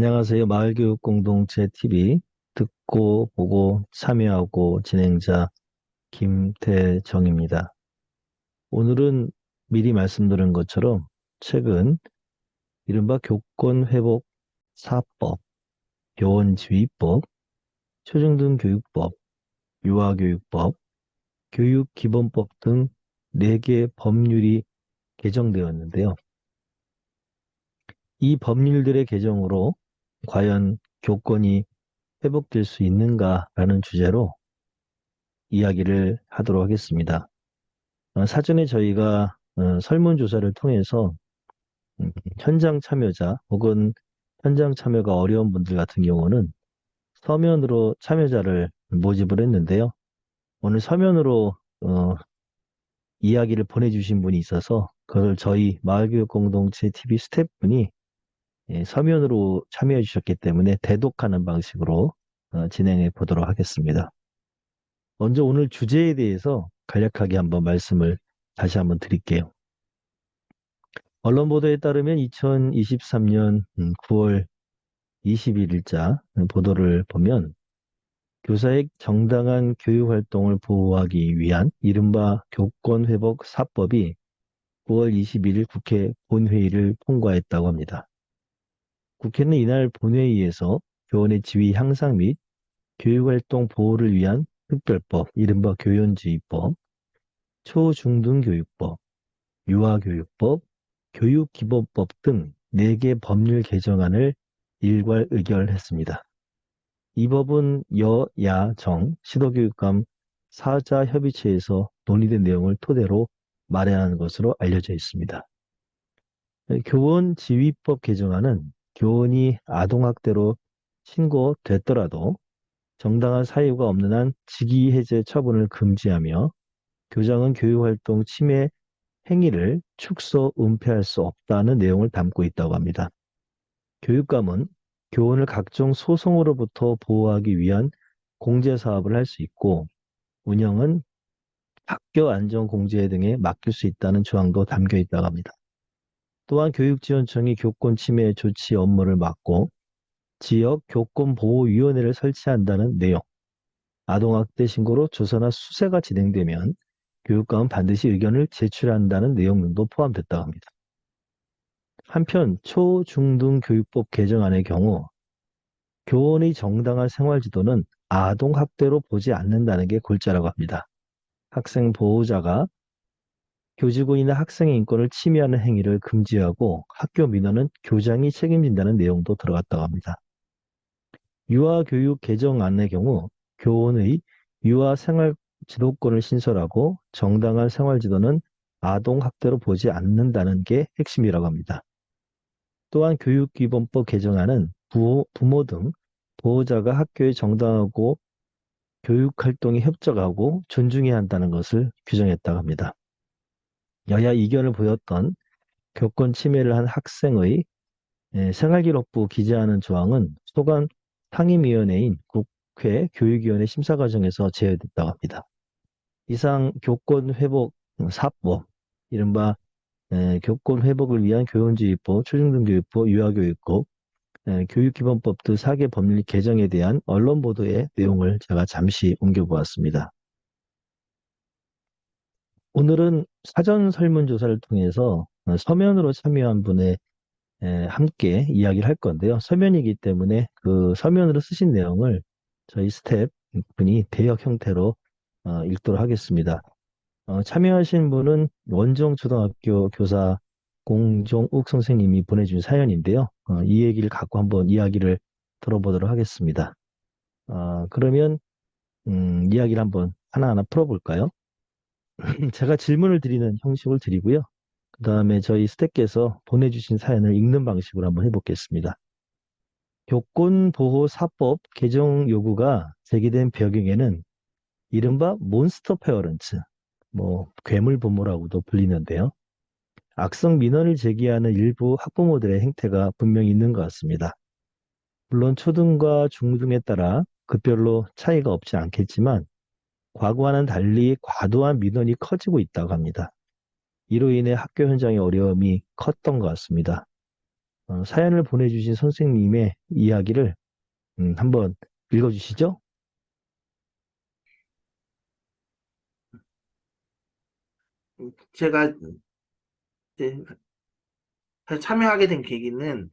안녕하세요. 마을교육공동체 TV 듣고 보고 참여하고 진행자 김태정입니다. 오늘은 미리 말씀드린 것처럼 최근 이른바 교권회복 4법, 교원지휘법, 초중등교육법, 유아교육법, 교육기본법 등 4개 법률이 개정되었는데요. 이 법률들의 개정으로 과연 교권이 회복될 수 있는가라는 주제로 이야기를 하도록 하겠습니다. 사전에 저희가 설문조사를 통해서 현장 참여자 혹은 현장 참여가 어려운 분들 같은 경우는 서면으로 참여자를 모집을 했는데요. 오늘 서면으로 이야기를 보내주신 분이 있어서 그걸 저희 마을교육공동체 TV 스태프분이 서면으로 참여해 주셨기 때문에 대독하는 방식으로 진행해 보도록 하겠습니다. 먼저 오늘 주제에 대해서 간략하게 한번 말씀을 다시 한번 드릴게요. 언론 보도에 따르면 2023년 9월 21일자 보도를 보면 교사의 정당한 교육활동을 보호하기 위한 이른바 교권회복 4법이 9월 21일 국회 본회의를 통과했다고 합니다. 국회는 이날 본회의에서 교원의 지위 향상 및 교육활동 보호를 위한 특별법, 이른바 교연지휘법, 초중등교육법, 유아교육법, 교육기본법 등 4개 법률 개정안을 일괄 의결했습니다. 이 법은 여야정 시도교육감 사자협의체에서 논의된 내용을 토대로 마련한 것으로 알려져 있습니다. 교원지휘법 개정안은 교원이 아동학대로 신고됐더라도 정당한 사유가 없는 한 직위해제 처분을 금지하며 교장은 교육활동 침해 행위를 축소, 은폐할 수 없다는 내용을 담고 있다고 합니다. 교육감은 교원을 각종 소송으로부터 보호하기 위한 공제사업을 할 수 있고 운영은 학교 안전공제 등에 맡길 수 있다는 조항도 담겨 있다고 합니다. 또한 교육지원청이 교권 침해 조치 업무를 맡고 지역 교권보호위원회를 설치한다는 내용, 아동학대 신고로 조사나 수사가 진행되면 교육감은 반드시 의견을 제출한다는 내용 등도 포함됐다고 합니다. 한편 초중등교육법 개정안의 경우 교원의 정당한 생활지도는 아동학대로 보지 않는다는 게 골자라고 합니다. 학생 보호자가 교직원이나 학생의 인권을 침해하는 행위를 금지하고 학교 민원은 교장이 책임진다는 내용도 들어갔다고 합니다. 유아교육 개정안의 경우 교원의 유아 생활 지도권을 신설하고 정당한 생활 지도는 아동학대로 보지 않는다는 게 핵심이라고 합니다. 또한 교육기본법 개정안은 부모 등 보호자가 학교에 정당하고 교육활동에 협조하고 존중해야 한다는 것을 규정했다고 합니다. 여야 이견을 보였던 교권 침해를 한 학생의 생활기록부 기재하는 조항은 소관 상임위원회인 국회 교육위원회 심사 과정에서 제외됐다고 합니다. 이상 교권 회복 4법, 이른바 교권 회복을 위한 교원지휘법, 초중등교육법, 유아교육법, 교육기본법 등 4개 법률 개정에 대한 언론 보도의 내용을 제가 잠시 옮겨보았습니다. 오늘은 사전 설문조사를 통해서 서면으로 참여한 분의 함께 이야기를 할 건데요. 서면이기 때문에 그 서면으로 쓰신 내용을 저희 스텝 분이 대역 형태로 읽도록 하겠습니다. 참여하신 분은 원정초등학교 교사 공종욱 선생님이 보내준 사연인데요. 이 얘기를 갖고 한번 이야기를 들어보도록 하겠습니다. 그러면 이야기를 한번 하나하나 풀어볼까요? 제가 질문을 드리는 형식을 드리고요. 그 다음에 저희 스태프께서 보내주신 사연을 읽는 방식으로 한번 해보겠습니다. 교권보호사법 개정 요구가 제기된 배경에는 이른바 몬스터 페어런츠, 괴물 부모라고도 불리는데요. 악성 민원을 제기하는 일부 학부모들의 행태가 분명히 있는 것 같습니다. 물론 초등과 중등에 따라 급별로 차이가 없지 않겠지만 과거와는 달리 과도한 민원이 커지고 있다고 합니다. 이로 인해 학교 현장의 어려움이 컸던 것 같습니다. 사연을 보내주신 선생님의 이야기를 한번 읽어주시죠. 제가 이제 참여하게 된 계기는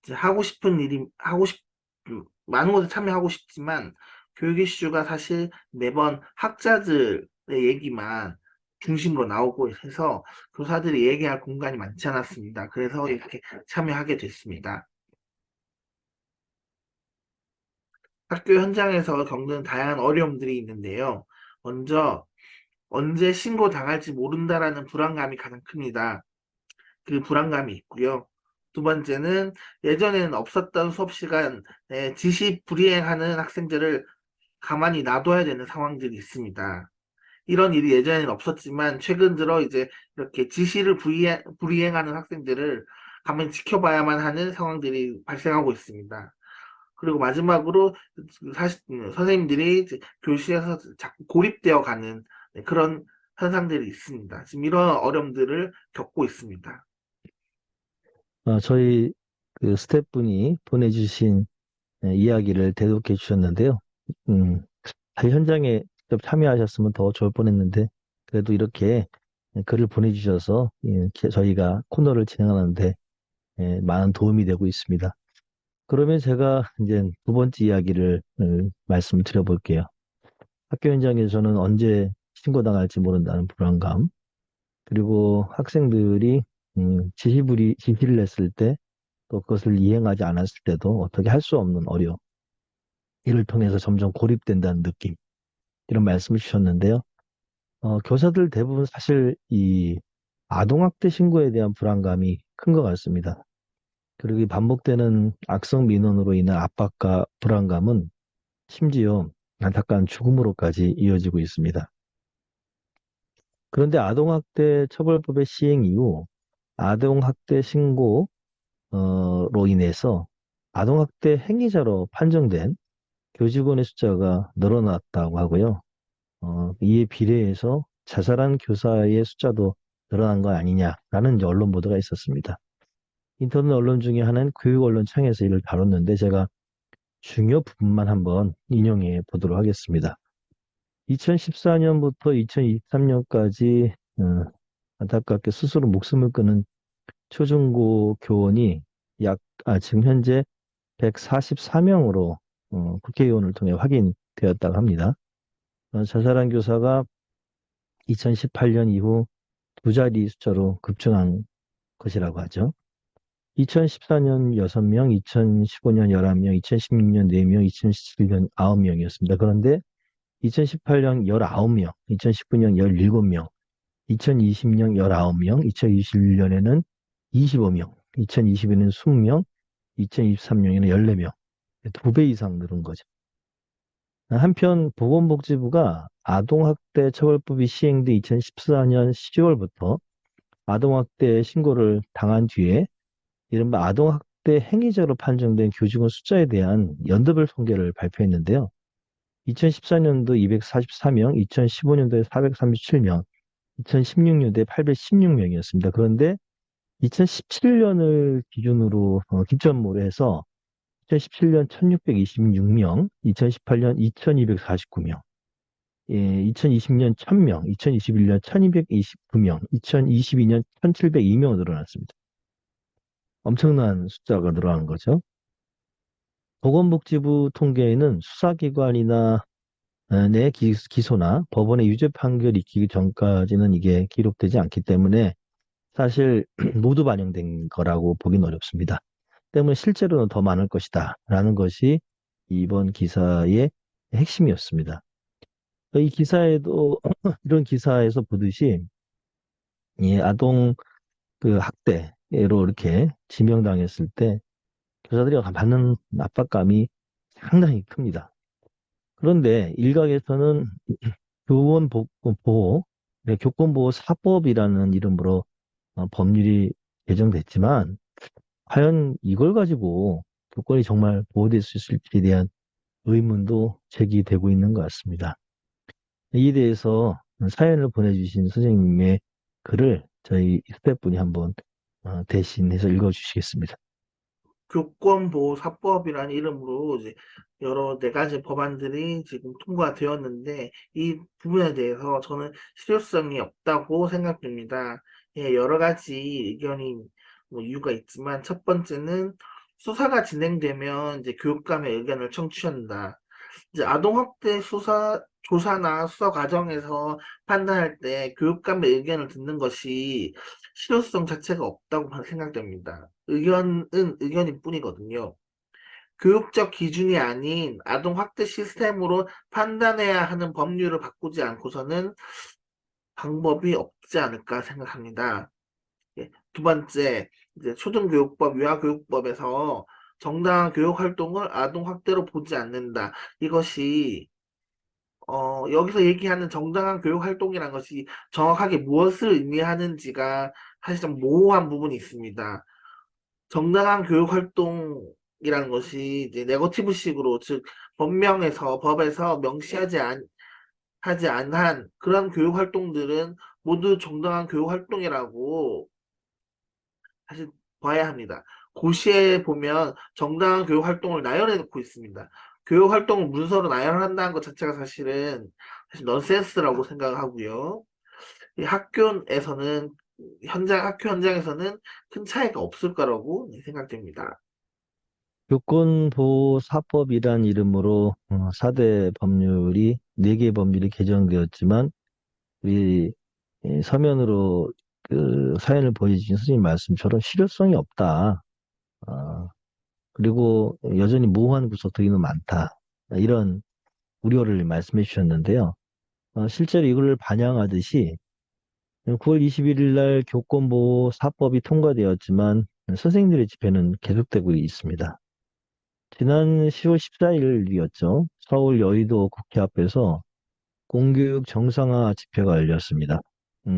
이제 하고 싶은 일이 많은 곳에 참여하고 싶지만 교육 이슈가 사실 매번 학자들의 얘기만 중심으로 나오고 해서 교사들이 얘기할 공간이 많지 않았습니다. 그래서 이렇게 참여하게 됐습니다. 학교 현장에서 겪는 다양한 어려움들이 있는데요. 먼저 언제 신고당할지 모른다라는 불안감이 가장 큽니다. 그 불안감이 있고요. 두 번째는 예전에는 없었던 수업 시간에 지시 불이행하는 학생들을 가만히 놔둬야 되는 상황들이 있습니다. 이런 일이 예전에는 없었지만 최근 들어 이제 이렇게 지시를 불이행하는 학생들을 가만히 지켜봐야만 하는 상황들이 발생하고 있습니다. 그리고 마지막으로 사실 선생님들이 이제 교실에서 자꾸 고립되어 가는 그런 현상들이 있습니다. 지금 이런 어려움들을 겪고 있습니다. 저희 그 스태프분이 보내주신 이야기를 대독해 주셨는데요. 음, 현장에 직접 참여하셨으면 더 좋을 뻔했는데, 그래도 이렇게 글을 보내주셔서 저희가 코너를 진행하는데 많은 도움이 되고 있습니다. 그러면 제가 이제 두 번째 이야기를 말씀을 드려볼게요. 학교 현장에서는 언제 신고당할지 모른다는 불안감, 그리고 학생들이 지시를 냈을 때 또 그것을 이행하지 않았을 때도 어떻게 할 수 없는 어려움, 이를 통해서 점점 고립된다는 느낌, 이런 말씀을 주셨는데요. 교사들 대부분 사실 이 아동학대 신고에 대한 불안감이 큰 것 같습니다. 그리고 이 반복되는 악성 민원으로 인한 압박과 불안감은 심지어 안타까운 죽음으로까지 이어지고 있습니다. 그런데 아동학대 처벌법의 시행 이후 아동학대 신고로 인해서 아동학대 행위자로 판정된 교직원의 숫자가 늘어났다고 하고요. 이에 비례해서 자살한 교사의 숫자도 늘어난 거 아니냐라는 이제 언론 보도가 있었습니다. 인터넷 언론 중에 하나는 교육언론창에서 이를 다뤘는데 제가 중요 부분만 한번 인용해 보도록 하겠습니다. 2014년부터 2023년까지 안타깝게 스스로 목숨을 끊은 초중고 교원이 지금 현재 144명으로 국회의원을 통해 확인되었다고 합니다. 자살한 교사가 2018년 이후 두 자리 숫자로 급증한 것이라고 하죠. 2014년 6명, 2015년 11명, 2016년 4명, 2017년 9명이었습니다. 그런데 2018년 19명, 2019년 17명, 2020년 19명, 2021년에는 25명, 2022년에는 20명, 2023년에는 14명. 두 배 이상 늘은 거죠. 한편 보건복지부가 아동학대 처벌법이 시행돼 2014년 10월부터 아동학대 신고를 당한 뒤에 이른바 아동학대 행위자로 판정된 교직원 숫자에 대한 연도별 통계를 발표했는데요. 2014년도 244명, 2015년도에 437명, 2016년도에 816명이었습니다. 그런데 2017년을 기준으로 기점으로 해서 2017년 1626명, 2018년 2249명, 2020년 1000명, 2021년 1229명, 2022년 1702명으로 늘어났습니다. 엄청난 숫자가 늘어난 거죠. 보건복지부 통계에는 수사기관이나 내 기소나 법원의 유죄 판결이 있기 전까지는 이게 기록되지 않기 때문에 사실 모두 반영된 거라고 보긴 어렵습니다. 때문에 실제로는 더 많을 것이다 라는 것이 이번 기사의 핵심이었습니다. 이 기사에도 이런 기사에서 보듯이 이 아동 그 학대로 이렇게 지명당했을 때 교사들이 받는 압박감이 상당히 큽니다. 그런데 일각에서는 교원보호, 교권보호사법이라는 이름으로 법률이 개정됐지만 과연 이걸 가지고 교권이 정말 보호될 수 있을지에 대한 의문도 제기되고 있는 것 같습니다. 이에 대해서 사연을 보내주신 선생님의 글을 저희 스태프분이 한번 대신해서 읽어주시겠습니다. 교권보호사법이라는 이름으로 이제 여러 네 가지 법안들이 지금 통과되었는데 이 부분에 대해서 저는 실효성이 없다고 생각됩니다. 예, 여러 가지 의견이 뭐 이유가 있지만 첫 번째는 수사가 진행되면 이제 교육감의 의견을 청취한다. 이제 아동학대 수사 조사나 수사 과정에서 판단할 때 교육감의 의견을 듣는 것이 실효성 자체가 없다고 생각됩니다. 의견은 의견일 뿐이거든요. 교육적 기준이 아닌 아동학대 시스템으로 판단해야 하는 법률을 바꾸지 않고서는 방법이 없지 않을까 생각합니다. 예, 두 번째, 이제 초등교육법, 유아교육법에서 정당한 교육 활동을 아동학대로 보지 않는다. 이것이 여기서 얘기하는 정당한 교육 활동이라는 것이 정확하게 무엇을 의미하는지가 사실 좀 모호한 부분이 있습니다. 정당한 교육 활동이라는 것이 이제 네거티브식으로 즉 법에서 명시하지 하지 않은 그런 교육 활동들은 모두 정당한 교육 활동이라고 사실 봐야 합니다. 고시에 보면 정당한 교육 활동을 나열해 놓고 있습니다. 교육 활동을 문서로 나열한다는 것 자체가 사실 넌센스라고 생각하고요. 이 학교 현장에서는 큰 차이가 없을 거라고 생각됩니다. 교권보호사법이란 이름으로 4대 법률이 4개 법률이 개정되었지만 우리 서면으로 그 사연을 보여주신 선생님 말씀처럼 실효성이 없다. 아, 그리고 여전히 모호한 구석들이 너무 많다. 이런 우려를 말씀해 주셨는데요. 실제로 이걸 반영하듯이 9월 21일 날 교권보호사법이 통과되었지만 선생님들의 집회는 계속되고 있습니다. 지난 10월 14일이었죠. 서울 여의도 국회 앞에서 공교육 정상화 집회가 열렸습니다.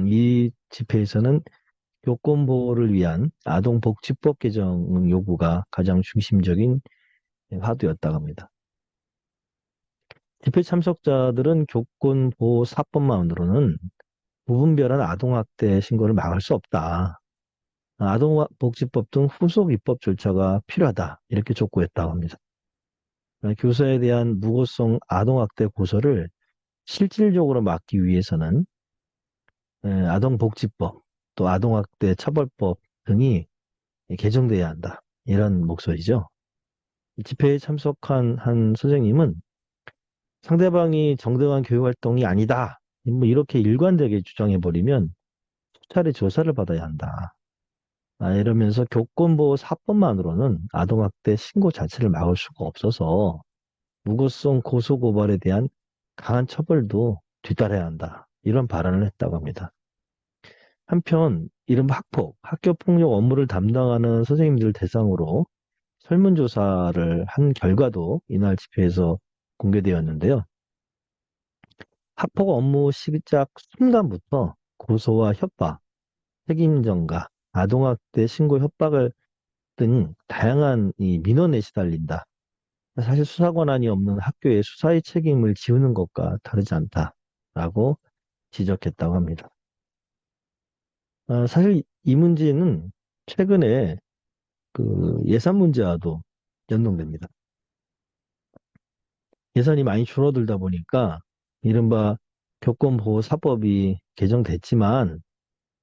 이 집회에서는 교권 보호를 위한 아동복지법 개정 요구가 가장 중심적인 화두였다고 합니다. 집회 참석자들은 교권 보호 사법만으로는 무분별한 아동학대 신고를 막을 수 없다. 아동복지법 등 후속 입법 절차가 필요하다. 이렇게 촉구했다고 합니다. 교사에 대한 무고성 아동학대 고소를 실질적으로 막기 위해서는 아동복지법, 또 아동학대 처벌법 등이 개정돼야 한다. 이런 목소리죠. 집회에 참석한 한 선생님은 상대방이 정당한 교육활동이 아니다. 뭐 이렇게 일관되게 주장해버리면 수차례 조사를 받아야 한다. 이러면서 교권보호 사법만으로는 아동학대 신고 자체를 막을 수가 없어서 무고성 고소고발에 대한 강한 처벌도 뒤따라야 한다. 이런 발언을 했다고 합니다. 한편 이른바 학폭, 학교폭력 업무를 담당하는 선생님들 대상으로 설문조사를 한 결과도 이날 집회에서 공개되었는데요. 학폭 업무 시작 순간부터 고소와 협박, 책임 전가, 아동학대 신고 협박을 등 다양한 이 민원에 시달린다. 사실 수사 권한이 없는 학교의 수사의 책임을 지우는 것과 다르지 않다라고 지적했다고 합니다. 사실 이 문제는 최근에 그 예산 문제와도 연동됩니다. 예산이 많이 줄어들다 보니까 이른바 교권보호사법이 개정됐지만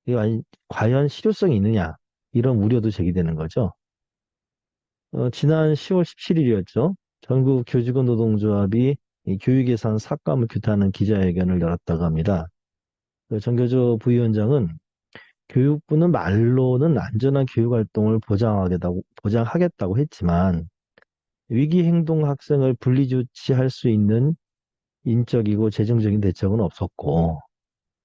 이게 과연 실효성이 있느냐 이런 우려도 제기되는 거죠. 지난 10월 17일이었죠. 전국 교직원 노동조합이 이 교육예산 삭감을 규탄하는 기자회견을 열었다고 합니다. 정교조 부위원장은 교육부는 말로는 안전한 교육활동을 보장하겠다고 했지만 위기행동 학생을 분리조치할 수 있는 인적이고 재정적인 대책은 없었고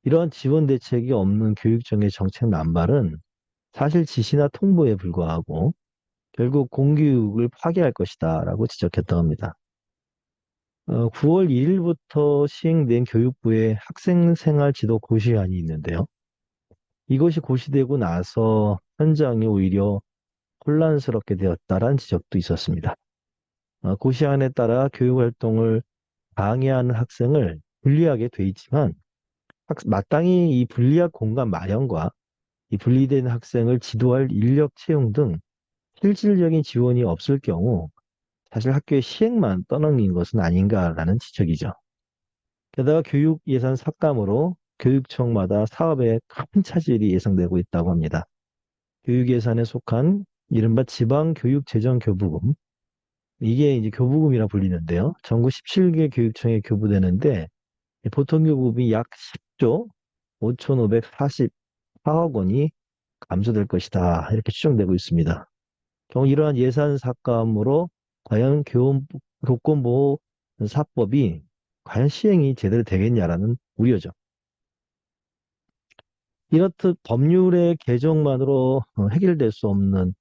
이러한 지원 대책이 없는 교육청의 정책 남발은 사실 지시나 통보에 불과하고 결국 공교육을 파괴할 것이다라고 지적했다고 합니다. 9월 1일부터 시행된 교육부의 학생생활 지도 고시안이 있는데요. 이것이 고시되고 나서 현장이 오히려 혼란스럽게 되었다라는 지적도 있었습니다. 고시안에 따라 교육활동을 방해하는 학생을 분리하게 돼 있지만 마땅히 이 분리학 공간 마련과 이 분리된 학생을 지도할 인력 채용 등 실질적인 지원이 없을 경우 사실 학교의 시행만 떠넘긴 것은 아닌가라는 지적이죠. 게다가 교육 예산 삭감으로 교육청마다 사업에 큰 차질이 예상되고 있다고 합니다. 교육 예산에 속한 이른바 지방교육재정교부금, 이게 이제 교부금이라 불리는데요. 전국 17개 교육청에 교부되는데 보통 교부금이 약 10조 5,544억 원이 감소될 것이다. 이렇게 추정되고 있습니다. 경우 이러한 예산 삭감으로 과연 교권보호 사법이 과연 시행이 제대로 되겠냐라는 우려죠. 이렇듯 법률의 개정만으로 해결될 수 없는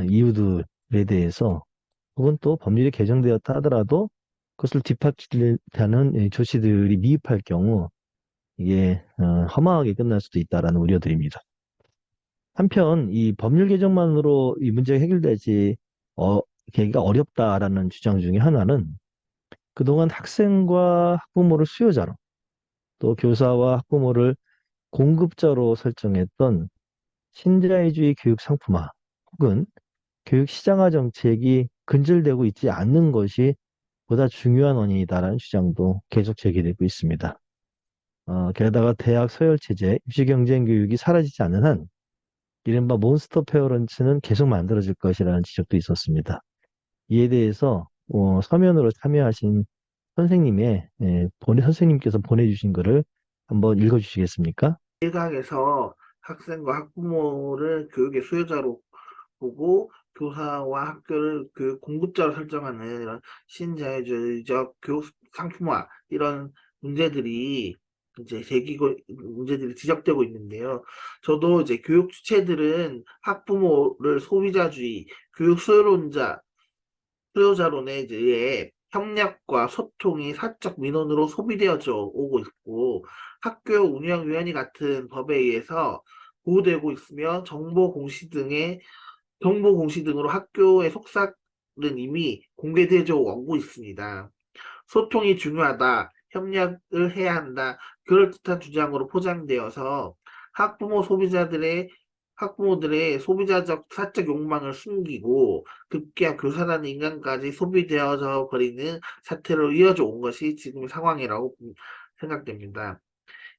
이유들에 대해서 혹은 또 법률이 개정되었다 하더라도 그것을 뒷받침하는 조치들이 미흡할 경우 이게 허망하게 끝날 수도 있다라는 우려들입니다. 한편 이 법률 개정만으로 이 문제가 해결되지 되기가 어렵다라는 주장 중에 하나는 그동안 학생과 학부모를 수요자로 또 교사와 학부모를 공급자로 설정했던 신자유주의 교육 상품화 혹은 교육 시장화 정책이 근절되고 있지 않는 것이 보다 중요한 원인이다라는 주장도 계속 제기되고 있습니다. 게다가 대학 서열 체제, 입시 경쟁 교육이 사라지지 않는 한 이른바 몬스터 페어런츠는 계속 만들어질 것이라는 지적도 있었습니다. 이에 대해서 서면으로 참여하신 선생님께서 보내주신 글을 한번 읽어주시겠습니까? 일각에서 학생과 학부모를 교육의 수요자로 보고 교사와 학교를 교육 공급자로 설정하는 이런 신자유주의적 교육 상품화 이런 문제들이 이제 문제들이 지적되고 있는데요. 저도 이제 교육 주체들은 학부모를 소비자주의, 교육 수요자론에 의해 협력과 소통이 사적 민원으로 소비되어져 오고 있고 학교 운영위원회 같은 법에 의해서 보호되고 있으며 정보 공시 등으로 학교의 속삭은 이미 공개되어 오고 있습니다. 소통이 중요하다, 협력을 해야 한다, 그럴듯한 주장으로 포장되어서 학부모 소비자들의 학부모들의 소비자적 사적 욕망을 숨기고 급기야 교사라는 인간까지 소비되어져 버리는 사태로 이어져 온 것이 지금의 상황이라고 생각됩니다.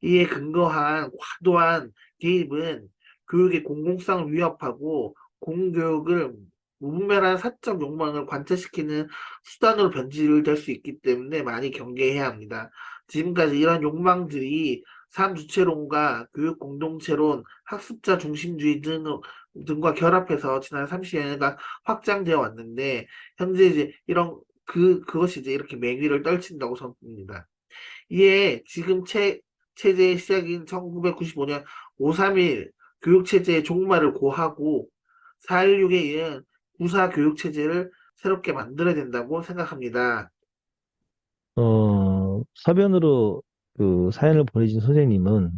이에 근거한 과도한 개입은 교육의 공공성을 위협하고 공교육을 무분별한 사적 욕망을 관철시키는 수단으로 변질될 수 있기 때문에 많이 경계해야 합니다. 지금까지 이런 욕망들이 삼주체론과 교육 공동체론, 학습자 중심주의 등과 결합해서 지난 30여 년간 확장되어 왔는데 현재 이제 그것이 이제 이렇게 맹위를 떨친다고 저는 봅니다. 이에 지금 체제의 시작인 1995년 5.3일 교육체제의 종말을 고하고 4.16에 이은 구사 교육체제를 새롭게 만들어야 된다고 생각합니다. 서변으로 그 사연을 보내신 선생님은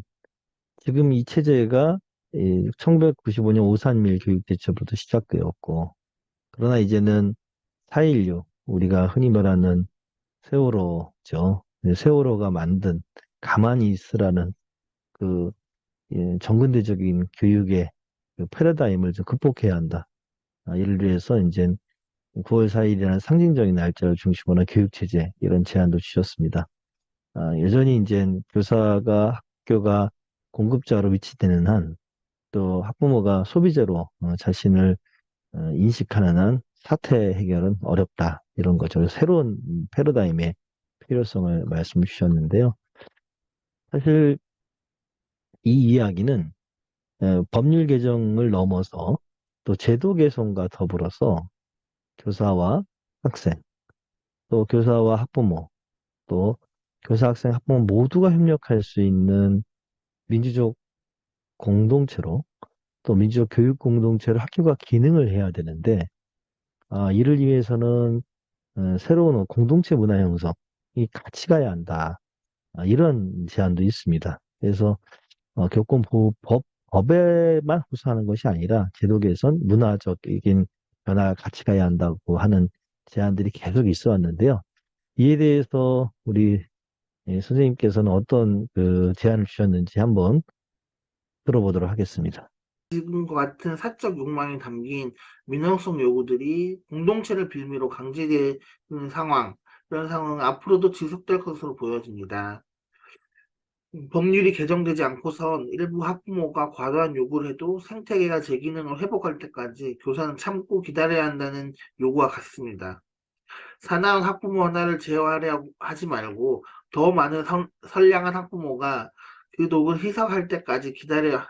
지금 이 체제가 1995년 5.3일 교육대처부터 시작되었고, 그러나 이제는 4.16, 우리가 흔히 말하는 세월호죠. 세월호가 만든 가만히 있으라는 그 정근대적인 교육의 그 패러다임을 좀 극복해야 한다. 이를 위해서 이제 9월 4일이라는 상징적인 날짜를 중심으로 한 교육체제 이런 제안도 주셨습니다. 여전히 이제 학교가 공급자로 위치되는 한 또 학부모가 소비자로 자신을 인식하는 한 사태 해결은 어렵다. 이런 거죠. 새로운 패러다임의 필요성을 말씀 주셨는데요. 사실 이 이야기는 법률 개정을 넘어서 또 제도 개선과 더불어서 교사와 학생, 또 교사와 학부모, 또 교사, 학생, 학부모 모두가 협력할 수 있는 민주적 공동체로 또 민주적 교육 공동체로 학교가 기능을 해야 되는데 이를 위해서는 새로운 공동체 문화 형성이 같이 가야 한다. 이런 제안도 있습니다. 그래서 법에만 호소하는 것이 아니라 제도 개선, 문화적인 변화가 같이 가야 한다고 하는 제안들이 계속 있어 왔는데요. 이에 대해서 우리 선생님께서는 어떤 그 제안을 주셨는지 한번 들어보도록 하겠습니다. 지금과 같은 사적 욕망이 담긴 민영성 요구들이 공동체를 빌미로 강제되는 상황, 이런 상황은 앞으로도 지속될 것으로 보여집니다. 법률이 개정되지 않고선 일부 학부모가 과도한 요구를 해도 생태계가 제 기능을 회복할 때까지 교사는 참고 기다려야 한다는 요구와 같습니다. 사나운 학부모 하나를 제어하려 하지 말고 더 많은 선량한 학부모가 그 독을 희석할 때까지 기다려야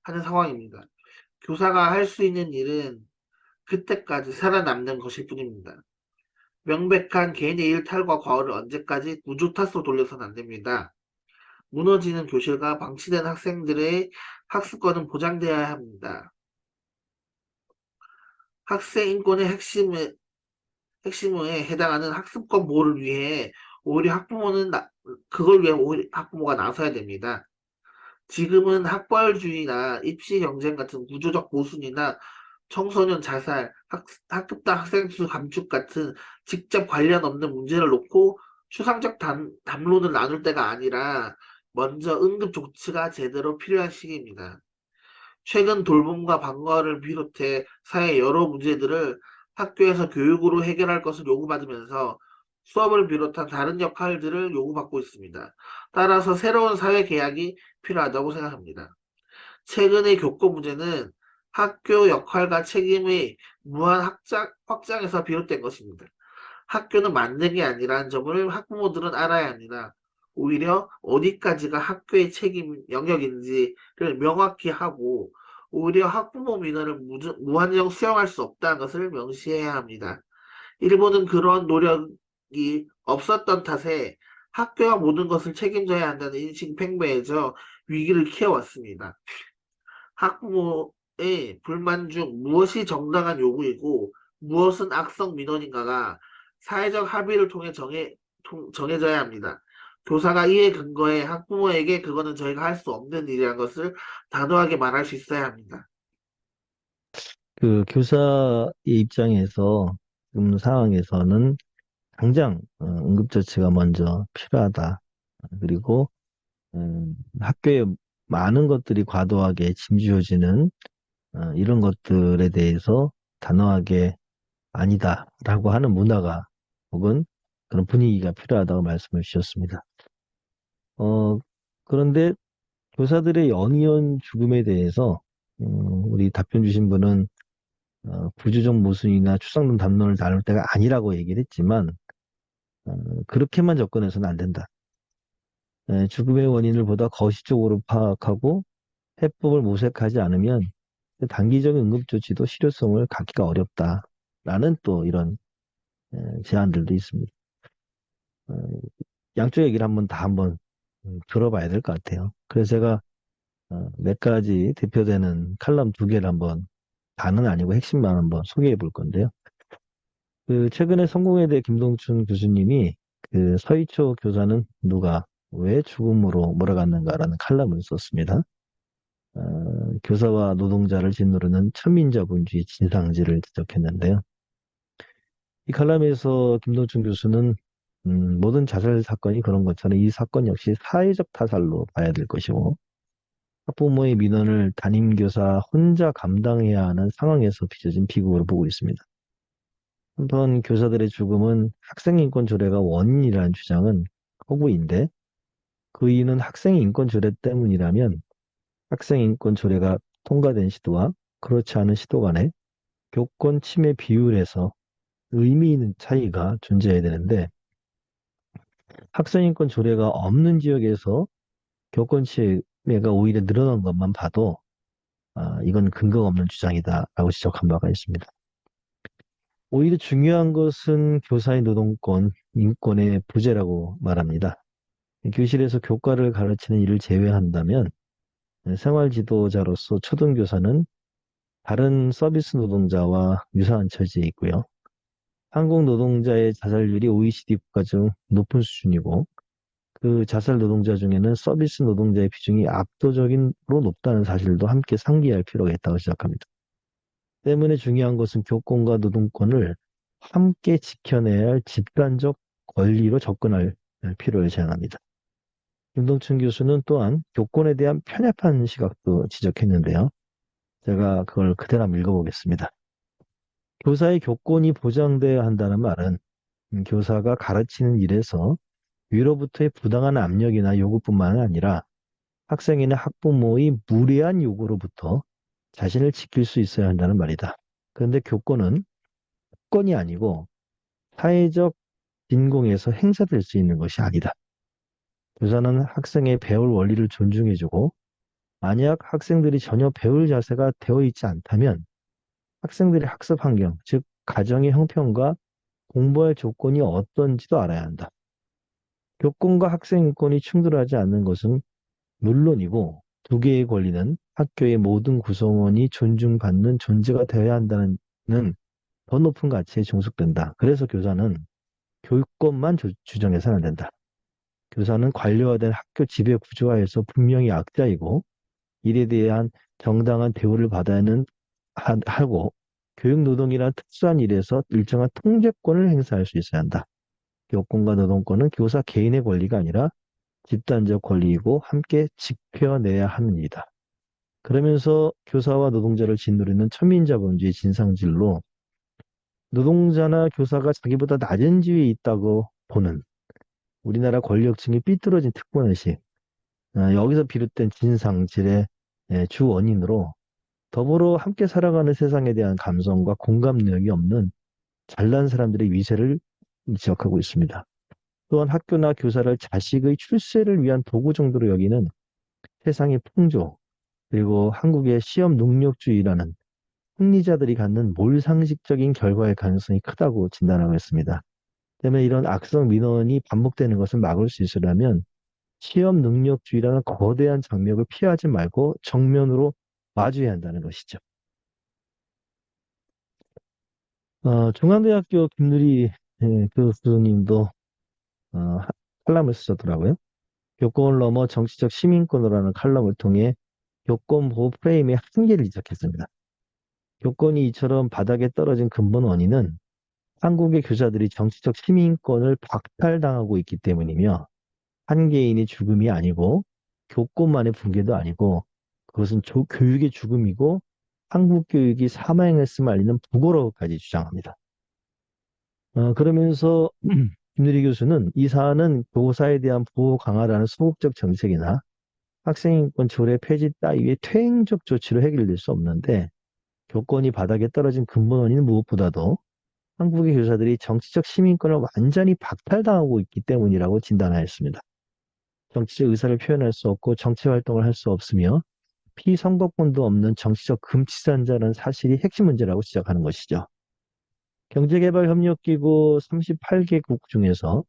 하는 상황입니다. 교사가 할 수 있는 일은 그때까지 살아남는 것일 뿐입니다. 명백한 개인의 일탈과 과오를 언제까지 구조 탓으로 돌려서는 안 됩니다. 무너지는 교실과 방치된 학생들의 학습권은 보장되어야 합니다. 학생 인권의 핵심에 해당하는 학습권 보호를 위해 오히려 그걸 위해 오히려 학부모가 나서야 됩니다. 지금은 학벌주의나 입시 경쟁 같은 구조적 모순이나 청소년 자살, 학급당 학생 수 감축 같은 직접 관련 없는 문제를 놓고 추상적 담론을 나눌 때가 아니라 먼저 응급 조치가 제대로 필요한 시기입니다. 최근 돌봄과 방과를 비롯해 사회 여러 문제들을 학교에서 교육으로 해결할 것을 요구받으면서 수업을 비롯한 다른 역할들을 요구받고 있습니다. 따라서 새로운 사회 계약이 필요하다고 생각합니다. 최근의 교권 문제는 학교 역할과 책임의 무한 확장에서 비롯된 것입니다. 학교는 만든 게 아니라는 점을 학부모들은 알아야 합니다. 오히려 어디까지가 학교의 책임 영역인지를 명확히 하고 오히려 학부모 민원을 무한정 수용할 수 없다는 것을 명시해야 합니다. 일본은 그런 노력이 없었던 탓에 학교가 모든 것을 책임져야 한다는 인식 팽배해져 위기를 키워왔습니다. 학부모의 불만 중 무엇이 정당한 요구이고 무엇은 악성 민원인가가 사회적 합의를 통해 정해져야 합니다. 교사가 이에 근거해 학부모에게 그거는 저희가 할 수 없는 일이라는 것을 단호하게 말할 수 있어야 합니다. 그 교사의 입장에서 지금 상황에서는 당장 응급조치가 먼저 필요하다. 그리고 학교에 많은 것들이 과도하게 짐지어지는 이런 것들에 대해서 단호하게 아니다라고 하는 문화가 혹은 그런 분위기가 필요하다고 말씀을 주셨습니다. 어, 그런데 교사들의 연이은 죽음에 대해서 우리 답변 주신 분은 구조적 모순이나 추상론 담론을 다룰 때가 아니라고 얘기를 했지만 어, 그렇게만 접근해서는 안 된다. 죽음의 원인을 보다 거시적으로 파악하고 해법을 모색하지 않으면 단기적인 응급조치도 실효성을 갖기가 어렵다라는 또 이런 제안들도 있습니다. 어, 양쪽 얘기를 한번 들어봐야 될 것 같아요. 그래서 제가 몇 가지 대표되는 칼럼 두 개를 한번 다는 아니고 핵심만 한번 소개해 볼 건데요. 그 최근에 성공회대 김동춘 교수님이 그 서희초 교사는 누가 왜 죽음으로 몰아갔는가라는 칼럼을 썼습니다. 교사와 노동자를 짓누르는 천민자본주의 진상지를 지적했는데요. 이 칼럼에서 김동춘 교수는 모든 자살 사건이 그런 것처럼 이 사건 역시 사회적 타살로 봐야 될 것이고 학부모의 민원을 담임교사 혼자 감당해야 하는 상황에서 빚어진 비극으로 보고 있습니다. 한편 교사들의 죽음은 학생인권 조례가 원인이라는 주장은 허구인데 그 이유는 학생인권 조례 때문이라면 학생인권 조례가 통과된 시도와 그렇지 않은 시도 간의 교권 침해 비율에서 의미 있는 차이가 존재해야 되는데 학생인권 조례가 없는 지역에서 교권 침해가 오히려 늘어난 것만 봐도 이건 근거가 없는 주장이다라고 지적한 바가 있습니다. 오히려 중요한 것은 교사의 노동권, 인권의 부재라고 말합니다. 교실에서 교과를 가르치는 일을 제외한다면 생활 지도자로서 초등교사는 다른 서비스 노동자와 유사한 처지에 있고요. 한국 노동자의 자살률이 OECD 국가 중 높은 수준이고 그 자살 노동자 중에는 서비스 노동자의 비중이 압도적으로 높다는 사실도 함께 상기할 필요가 있다고 지적합니다. 때문에 중요한 것은 교권과 노동권을 함께 지켜내야 할 집단적 권리로 접근할 필요를 제안합니다. 김동춘 교수는 또한 교권에 대한 편협한 시각도 지적했는데요. 제가 그걸 그대로 한번 읽어보겠습니다. 교사의 교권이 보장되어야 한다는 말은 교사가 가르치는 일에서 위로부터의 부당한 압력이나 요구뿐만 아니라 학생이나 학부모의 무례한 요구로부터 자신을 지킬 수 있어야 한다는 말이다. 그런데 교권은 특권이 아니고 사회적 진공에서 행사될 수 있는 것이 아니다. 교사는 학생의 배울 원리를 존중해주고 만약 학생들이 전혀 배울 자세가 되어 있지 않다면 학생들의 학습 환경, 즉 가정의 형편과 공부할 조건이 어떤지도 알아야 한다. 교권과 학생 인권이 충돌하지 않는 것은 물론이고 두 개의 권리는 학교의 모든 구성원이 존중받는 존재가 되어야 한다는 더 높은 가치에 종속된다. 그래서 교사는 교육권만 주장해서는 안 된다. 교사는 관료화된 학교 지배 구조화에서 분명히 악자이고 이에 대한 정당한 대우를 받아야 하고 교육노동이란 특수한 일에서 일정한 통제권을 행사할 수 있어야 한다. 교권과 노동권은 교사 개인의 권리가 아니라 집단적 권리이고 함께 지켜내야 하는 일이다. 그러면서 교사와 노동자를 짓누르는 천민자본주의 진상질로 노동자나 교사가 자기보다 낮은 지위에 있다고 보는 우리나라 권력층이 삐뚤어진 특권의식, 여기서 비롯된 진상질의 주 원인으로 더불어 함께 살아가는 세상에 대한 감성과 공감 능력이 없는 잘난 사람들의 위세를 지적하고 있습니다. 또한 학교나 교사를 자식의 출세를 위한 도구 정도로 여기는 세상의 풍조, 그리고 한국의 시험 능력주의라는 승리자들이 갖는 몰상식적인 결과의 가능성이 크다고 진단하고 있습니다. 때문에 이런 악성 민원이 반복되는 것을 막을 수 있으려면 시험 능력주의라는 거대한 장벽을 피하지 말고 정면으로 마주해야 한다는 것이죠. 중앙대학교 김누리 교수님도 칼럼을 쓰셨더라고요. 교권을 넘어 정치적 시민권으로라는 칼럼을 통해 교권 보호 프레임의 한계를 지적했습니다. 교권이 이처럼 바닥에 떨어진 근본 원인은 한국의 교사들이 정치적 시민권을 박탈당하고 있기 때문이며 한 개인의 죽음이 아니고 교권만의 붕괴도 아니고 그것은 교육의 죽음이고 한국 교육이 사망했음을 알리는 부고로까지 주장합니다. 그러면서 김누리 교수는 이 사안은 교사에 대한 보호 강화라는 소극적 정책이나 학생인권 조례 폐지 따위의 퇴행적 조치로 해결될 수 없는데 교권이 바닥에 떨어진 근본 원인은 무엇보다도 한국의 교사들이 정치적 시민권을 완전히 박탈당하고 있기 때문이라고 진단하였습니다. 정치적 의사를 표현할 수 없고 정치 활동을 할 수 없으며 피선거권도 없는 정치적 금치산자라는 사실이 핵심 문제라고 지적하는 것이죠. 경제개발협력기구 38개국 중에서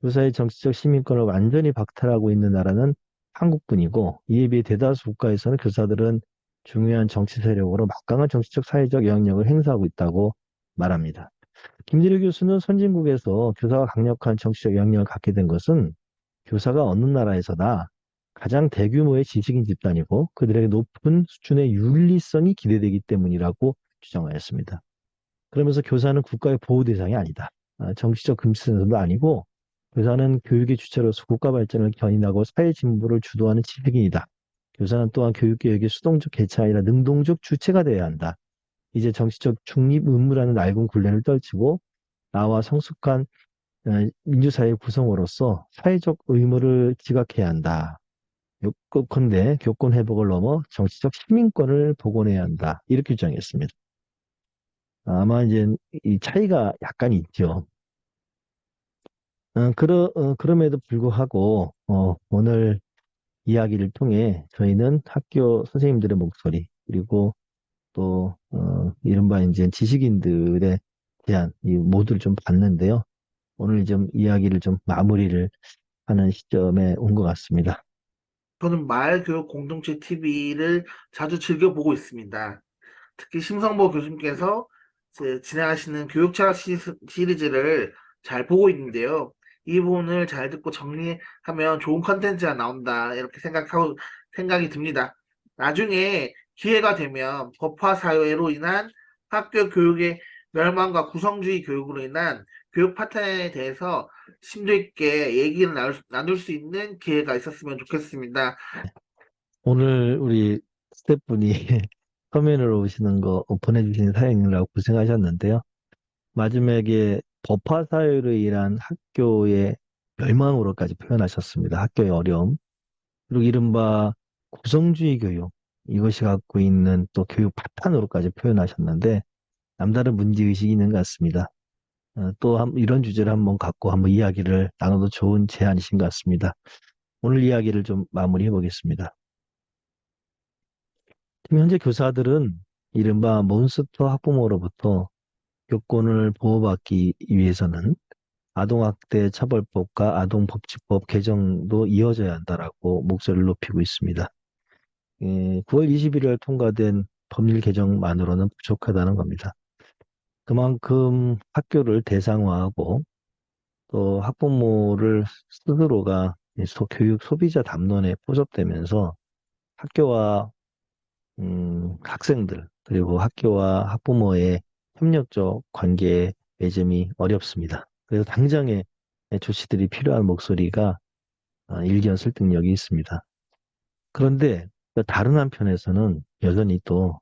교사의 정치적 시민권을 완전히 박탈하고 있는 나라는 한국뿐이고 이에 비해 대다수 국가에서는 교사들은 중요한 정치 세력으로 막강한 정치적 사회적 영향력을 행사하고 있다고 말합니다. 김진일 교수는 선진국에서 교사가 강력한 정치적 영향력을 갖게 된 것은 교사가 어느 나라에서나 가장 대규모의 지식인 집단이고 그들에게 높은 수준의 윤리성이 기대되기 때문이라고 주장하였습니다. 그러면서 교사는 국가의 보호 대상이 아니다. 정치적 금지선도 아니고 교사는 교육의 주체로서 국가 발전을 견인하고 사회 진보를 주도하는 지식인이다. 교사는 또한 교육개혁의 수동적 개최 아니라 능동적 주체가 되어야 한다. 이제 정치적 중립 의무라는 낡은 굴레를 떨치고 나와 성숙한 민주사회 구성으로서 사회적 의무를 지각해야 한다. 요건데 교권 회복을 넘어 정치적 시민권을 복원해야 한다. 이렇게 주장했습니다. 아마 이제 이 차이가 약간 있죠. 그럼에도 불구하고 오늘 이야기를 통해 저희는 학교 선생님들의 목소리 그리고 또 이른바 이제 지식인들에 대한 이 모두를 좀 봤는데요. 오늘 좀 이야기를 좀 마무리를 하는 시점에 온 것 같습니다. 저는 마을교육 공동체 TV를 자주 즐겨보고 있습니다. 특히 심성보 교수님께서 진행하시는 교육철학 시리즈를 잘 보고 있는데요. 이 부분을 잘 듣고 정리하면 좋은 컨텐츠가 나온다 이렇게 생각이 듭니다. 나중에 기회가 되면 법화 사회로 인한 학교 교육의 멸망과 구성주의 교육으로 인한 교육 파탄에 대해서 심도 있게 얘기를 나눌 수 있는 기회가 있었으면 좋겠습니다. 오늘 우리 스태프분이 서면으로 오시는 거 보내주신 사연이라고 고생하셨는데요. 마지막에 법화 사유로 인한 학교의 멸망으로까지 표현하셨습니다. 학교의 어려움. 그리고 이른바 구성주의 교육, 이것이 갖고 있는 또 교육 파탄으로까지 표현하셨는데, 남다른 문제의식이 있는 것 같습니다. 이런 주제를 한번 갖고 한번 이야기를 나눠도 좋은 제안이신 것 같습니다. 오늘 이야기를 좀 마무리해 보겠습니다. 지금 현재 교사들은 이른바 몬스터 학부모로부터 교권을 보호받기 위해서는 아동학대 처벌법과 아동복지법 개정도 이어져야 한다라고 목소리를 높이고 있습니다. 9월 21일 통과된 법률 개정만으로는 부족하다는 겁니다. 그만큼 학교를 대상화하고 또 학부모를 스스로가 교육 소비자 담론에 포섭되면서 학교와 학생들 그리고 학교와 학부모의 협력적 관계 맺음이 어렵습니다. 그래서 당장의 조치들이 필요한 목소리가 일견 설득력이 있습니다. 그런데 또 다른 한편에서는 여전히 또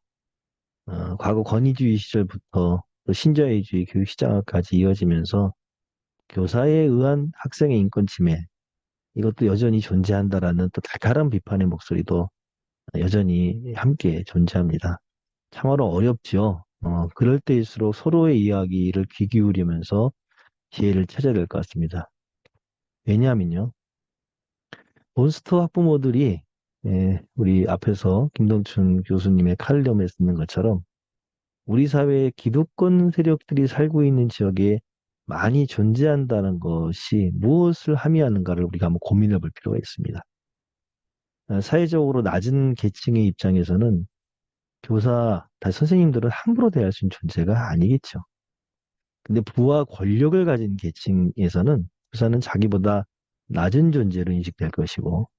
과거 권위주의 시절부터 또 신자유주의 교육 시장까지 이어지면서 교사에 의한 학생의 인권 침해 이것도 여전히 존재한다라는 또 달달한 비판의 목소리도 여전히 함께 존재합니다. 참으로 어렵죠. 그럴 때일수록 서로의 이야기를 귀 기울이면서 지혜를 찾아야 될 것 같습니다. 왜냐하면요. 몬스터 학부모들이 우리 앞에서 김동춘 교수님의 칼럼에 쓰는 것처럼 우리 사회의 기득권 세력들이 살고 있는 지역에 많이 존재한다는 것이 무엇을 함의하는가를 우리가 한번 고민해 볼 필요가 있습니다. 사회적으로 낮은 계층의 입장에서는 교사, 선생님들은 함부로 대할 수 있는 존재가 아니겠죠. 근데 부와 권력을 가진 계층에서는 교사는 자기보다 낮은 존재로 인식될 것이고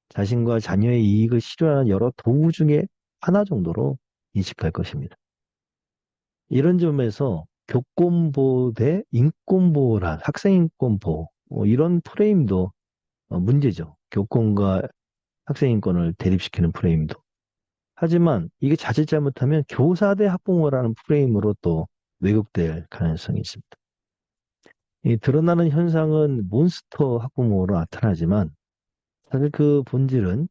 자신과 자녀의 이익을 실현하는 여러 도구 중에 하나 정도로 인식할 것입니다. 이런 점에서 교권보호 대 인권보호란 학생인권보호 이런 프레임도 문제죠. 교권과 학생인권을 대립시키는 프레임도. 하지만 이게 자칫 잘못하면 교사 대 학부모라는 프레임으로 또 왜곡될 가능성이 있습니다. 이 드러나는 현상은 몬스터 학부모로 나타나지만 사실 그 본질은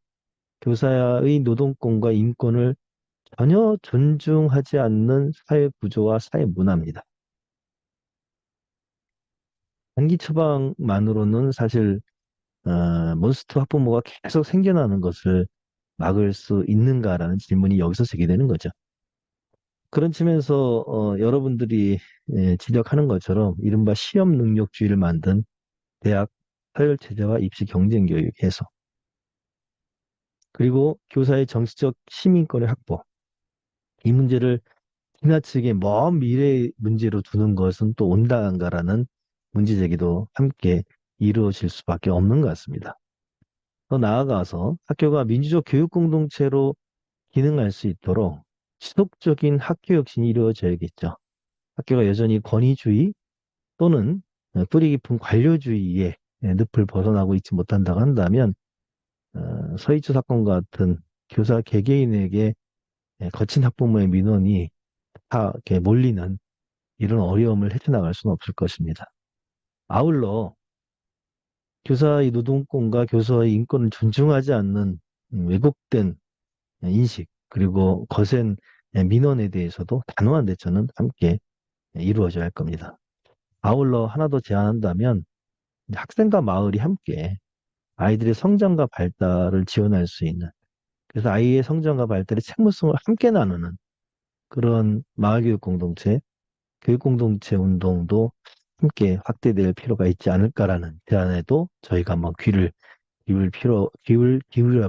교사의 노동권과 인권을 전혀 존중하지 않는 사회 구조와 사회 문화입니다. 단기 처방만으로는 사실 몬스터 학부모가 계속 생겨나는 것을 막을 수 있는가라는 질문이 여기서 제기되는 거죠. 그런 측면에서 여러분들이 지적하는 것처럼 이른바 시험 능력주의를 만든 대학 서열 체제와 입시 경쟁 교육에서 그리고 교사의 정치적 시민권의 확보 이 문제를 지나치게 먼 미래의 문제로 두는 것은 또 온당한가라는 문제 제기도 함께 이루어질 수밖에 없는 것 같습니다. 더 나아가서 학교가 민주적 교육 공동체로 기능할 수 있도록 지속적인 학교 혁신이 이루어져야겠죠. 학교가 여전히 권위주의 또는 뿌리 깊은 관료주의의 늪을 벗어나고 있지 못한다고 한다면 서희초 사건 같은 교사 개개인에게 거친 학부모의 민원이 다 이렇게 몰리는 이런 어려움을 헤쳐나갈 수는 없을 것입니다. 아울러 교사의 노동권과 교사의 인권을 존중하지 않는 왜곡된 인식 그리고 거센 민원에 대해서도 단호한 대처는 함께 이루어져야 할 겁니다. 아울러 하나 더 제안한다면 학생과 마을이 함께 아이들의 성장과 발달을 지원할 수 있는 그래서 아이의 성장과 발달의 책무성을 함께 나누는 그런 마을교육 공동체, 교육 공동체 운동도 함께 확대될 필요가 있지 않을까라는 제안에도 저희가 한번 기울여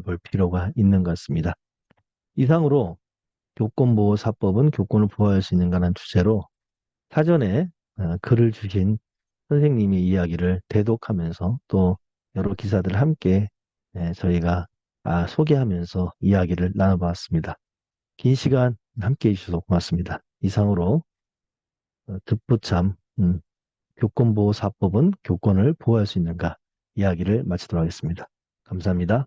볼 필요가 있는 것 같습니다. 이상으로 교권보호사법은 교권을 보호할 수 있는가라는 주제로 사전에 글을 주신 선생님의 이야기를 대독하면서 또 여러 기사들을 함께 저희가 소개하면서 이야기를 나눠봤습니다. 긴 시간 함께 해주셔서 고맙습니다. 이상으로 듣보참 교권보호사법은 교권을 보호할 수 있는가 이야기를 마치도록 하겠습니다. 감사합니다.